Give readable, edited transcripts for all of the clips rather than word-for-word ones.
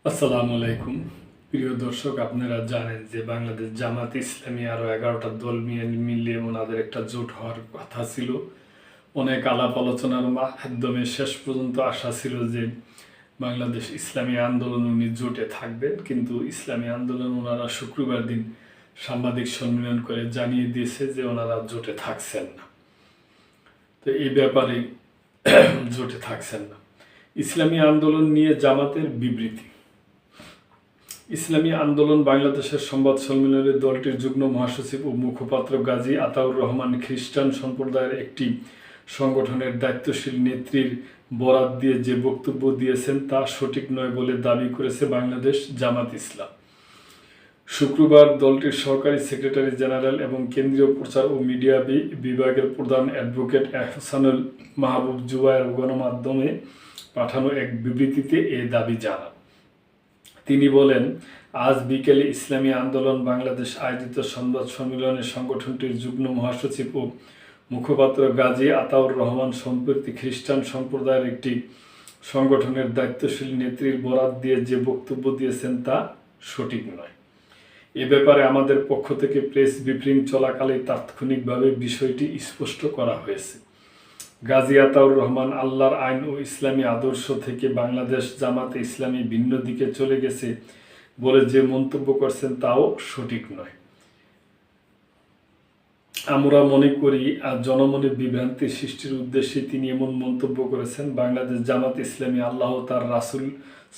আসসালামু আলাইকুম। প্রিয় দর্শক, আপনারা জানেন যে বাংলাদেশ জামাত ইসলামী আরও 11টা দল মিলিয়ে ওনাদের একটা জোট হওয়ার কথা ছিল। অনেক আলাপ আলোচনার মাধ্যমে শেষ পর্যন্ত আশা ছিল যে বাংলাদেশ ইসলামী আন্দোলন উনি জোটে থাকবেন, কিন্তু ইসলামী আন্দোলন ওনারা শুক্রবার দিন সাংবাদিক সম্মেলন করে জানিয়ে দিয়েছে যে ওনারা জোটে থাকছেন না। তো এই ব্যাপারে জোটে থাকছেন না। ইসলামী আন্দোলন নিয়ে জামাতের বিবৃতি। ইসলামী আন্দোলন বাংলাদেশের সংবাদ সম্মেলনে দলটির যুগ্ম মহাসচিব ও মুখপাত্র গাজী আতাউর রহমান খ্রিস্টান সম্প্রদায়ের একটি সংগঠনের দায়িত্বশীল নেত্রীর বরাত দিয়ে যে বক্তব্য দিয়েছেন তা সঠিক নয় বলে দাবি করেছে বাংলাদেশ জামাত ইসলাম। শুক্রবার দলটির সহকারী সেক্রেটারি জেনারেল এবং কেন্দ্রীয় প্রচার ও মিডিয়া বিভাগের প্রধান অ্যাডভোকেট এহসানুল মাহবুব জুবায়ের গণমাধ্যমে পাঠানো এক বিবৃতিতে এ দাবি জানান। তিনি বলেন, আজ বিকেলে ইসলামী আন্দোলন বাংলাদেশ আয়োজিত সংবাদ সম্মেলনে সংগঠনটির যুগ্ম মহাসচিব ও মুখপাত্র গাজী আতাউর রহমান সম্প্রতি খ্রিস্টান সম্প্রদায়ের একটি সংগঠনের দায়িত্বশীল নেত্রীর বরাত দিয়ে যে বক্তব্য দিয়েছেন তা সঠিক নয়। এ ব্যাপারে আমাদের পক্ষ থেকে প্রেস ব্রিফিং চলাকালে তাৎক্ষণিকভাবে বিষয়টি স্পষ্ট করা হয়েছে। গাজী আতাউর রহমান আল্লাহর আইন ও ইসলামী আদর্শ থেকে বাংলাদেশ জামাতে ইসলামী ভিন্ন দিকে চলে গেছে বলে যে মন্তব্য করছেন তাও সঠিক নয়। আমরা মনে করি জনমনে বিভ্রান্তি সৃষ্টির উদ্দেশ্যে তিনি এমন মন্তব্য করেছেন। বাংলাদেশ জামাত ইসলামী আল্লাহ তার রাসূল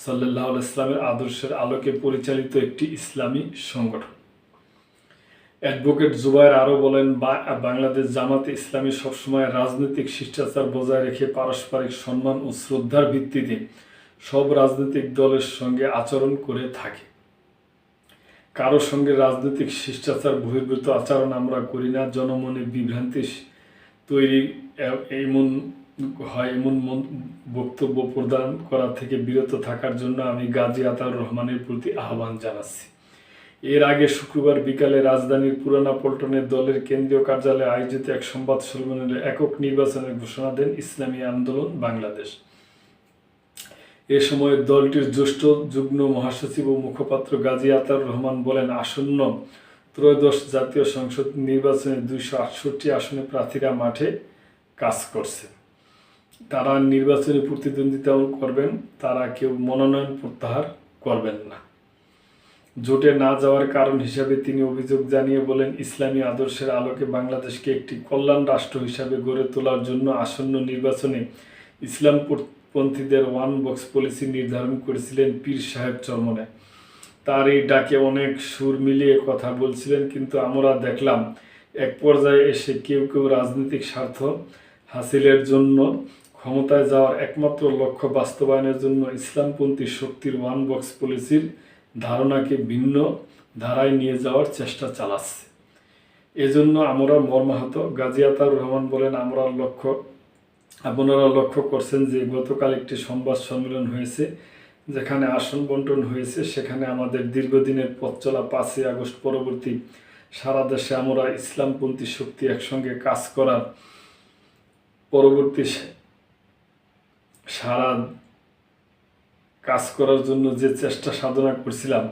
সাল্লাল্লাহু আলাইহি ওয়াসাল্লামের আদর্শের আলোকে পরিচালিত একটি ইসলামী সংগঠন। অ্যাডভোকেট জুবায়ের আরও বলেন, বাংলাদেশ জামাতে ইসলামী সবসময় রাজনৈতিক শিষ্টাচার বজায় রেখে পারস্পরিক সম্মান ও শ্রদ্ধার ভিত্তিতে সব রাজনৈতিক দলের সঙ্গে আচরণ করে থাকে। কারো সঙ্গে রাজনৈতিক শিষ্টাচার বহির্ভূত আচরণ আমরা করি না। জনমনে বিভ্রান্তি তৈরি এমন বক্তব্য প্রদান করা থেকে বিরত থাকার জন্য আমি গাজী আতাউর রহমানের প্রতি আহ্বান জানাচ্ছি। এর আগে শুক্রবার বিকালে রাজধানীর পুরানা পল্টনের দলের কেন্দ্রীয় কার্যালয়ে আয়োজিত এক সংবাদ সম্মেলনে একক নির্বাচনের ঘোষণা দেন ইসলামী আন্দোলন বাংলাদেশ। এ সময় দলটির জ্যেষ্ঠ যুগ্ম মহাসচিব ও মুখপাত্র গাজী আতাউর রহমান বলেন, আসন্ন ত্রয়োদশ জাতীয় সংসদ নির্বাচনে 268 আসনে প্রার্থীরা মাঠে কাজ করছে। তারা নির্বাচনে প্রতিদ্বন্দ্বিতা করবেন, তারা কেউ মনোনয়ন প্রত্যাহার করবেন না। জোটে না যাওয়ার কারণ হিসাবে তিনি অভিযোগ জানিয়ে বলেন, ইসলামী আদর্শের আলোকে বাংলাদেশকে একটি কল্যাণ রাষ্ট্র হিসাবে গড়ে তোলার জন্য আসন্ন নির্বাচনে ইসলামপন্থীদের ওয়ান বক্স পলিসি নির্ধারণ করেছিলেন পীর সাহেব চরমনায়। তার এই ডাকে অনেক সুর মিলিয়ে কথা বলছিলেন, কিন্তু আমরা দেখলাম এক পর্যায়ে এসে কেউ কেউ রাজনৈতিক স্বার্থ হাসিলের জন্য ক্ষমতায় যাওয়ার একমাত্র লক্ষ্য বাস্তবায়নের জন্য ইসলামপন্থী শক্তির ওয়ান বক্স পলিসির ধারণাকে ভিন্ন ধারায় নিয়ে যাওয়ার চেষ্টা চালাচ্ছে। এজন্য আমরা মর্মাহত। গাজী আতাউর রহমান বলেন, আপনারা লক্ষ্য করছেন যে গতকাল একটি সংবাদ সম্মেলন হয়েছে, যেখানে আসন বন্টন হয়েছে। সেখানে আমাদের দীর্ঘদিনের পথ চলা 5ই আগস্ট পরবর্তী সারা দেশে আমরা ইসলামপন্থী শক্তি একসঙ্গে কাজ করার জন্য যে চেষ্টা সাধনা করছিলাম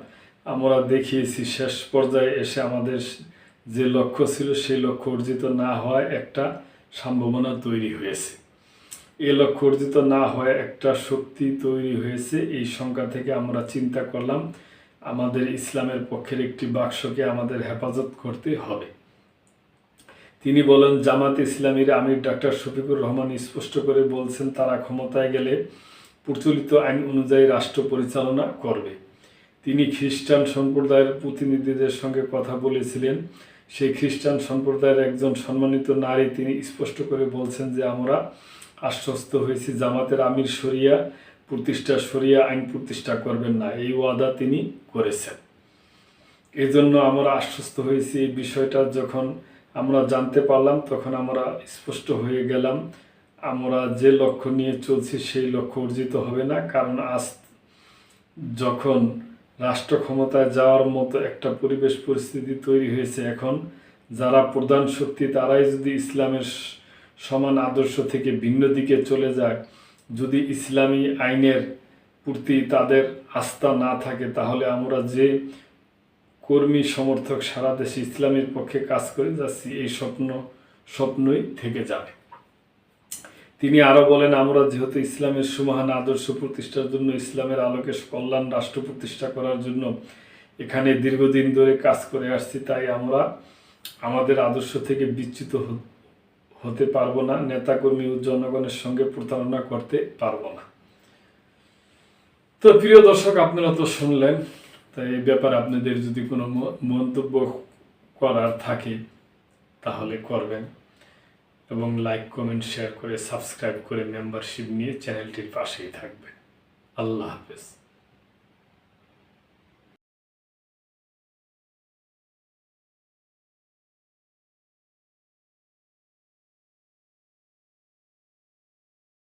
আমরা দেখিয়েছি। শেষ পর্যায়ে এসে আমাদের যে লক্ষ্য ছিল সেই লক্ষ্য অর্জিত না হওয়ায় একটা সম্ভাবনা তৈরি হয়েছে। এই লক্ষ্য অর্জিত না হওয়ায় একটা শক্তি তৈরি হয়েছে। এই সংখ্যা থেকে আমরা চিন্তা করলাম আমাদের ইসলামের পক্ষের একটি বাক্সকে আমাদের হেফাজত করতে হবে। তিনি বলেন, জামাত ইসলামীর আমির ডাক্তার শফিকুর রহমান স্পষ্ট করে বলছেন, তারা ক্ষমতায় গেলে প্রচলিত আইন অনুযায়ী রাষ্ট্র পরিচালনা করবে। তিনি খ্রিস্টান সম্প্রদায়ের প্রতিনিধিদের সঙ্গে কথা বলেছিলেন। সেই খ্রিস্টান সম্প্রদায়ের একজন সম্মানিত নারী তিনি স্পষ্ট করে বলছেন যে আমরা আশ্বস্ত হয়েছি জামাতের আমির শরিয়া আইন প্রতিষ্ঠা করবেন না, এই ওয়াদা তিনি করেছেন। এজন্য আমরা আশ্বস্ত হয়েছি। এই বিষয়টা যখন আমরা জানতে পারলাম তখন আমরা স্পষ্ট হয়ে গেলাম আমরা যে লক্ষ্য নিয়ে চলছি সেই লক্ষ্য অর্জিত হবে না। কারণ আজ যখন রাষ্ট্র ক্ষমতায় যাওয়ার মতো একটা পরিস্থিতি তৈরি হয়েছে, এখন যারা প্রধান শক্তি তারাই যদি ইসলামের সমান আদর্শ থেকে ভিন্ন দিকে চলে যায়, যদি ইসলামী আইনের প্রতি তাদের আস্থা না থাকে তাহলে আমরা যে কর্মী সমর্থক সারা দেশে ইসলামের পক্ষে কাজ করে যাচ্ছি এই স্বপ্নই থেকে যাবে। তিনি আরো বলেন, আমরা যেহেতু ইসলামের সুমহান আদর্শ প্রতিষ্ঠার জন্য, ইসলামের আলোকে কল্যাণ রাষ্ট্র প্রতিষ্ঠা করার জন্য এখানে দীর্ঘদিন ধরে কাজ করে আসছি, তাই আমরা আমাদের আদর্শ থেকে বিচ্যুত হতে পারবো না, নেতাকর্মী ও জনগণের সঙ্গে প্রতারণা করতে পারবো না। তো প্রিয় দর্শক, আপনারা তো শুনলেন, তাই এই ব্যাপারে আপনাদের যদি কোনো মন্তব্য করার থাকে তাহলে করবেন, এবং লাইক, কমেন্ট, শেয়ার করে সাবস্ক্রাইব করে মেম্বারশিপ নিয়ে চ্যানেলটির পাশেই থাকবেন। আল্লাহ হাফেজ।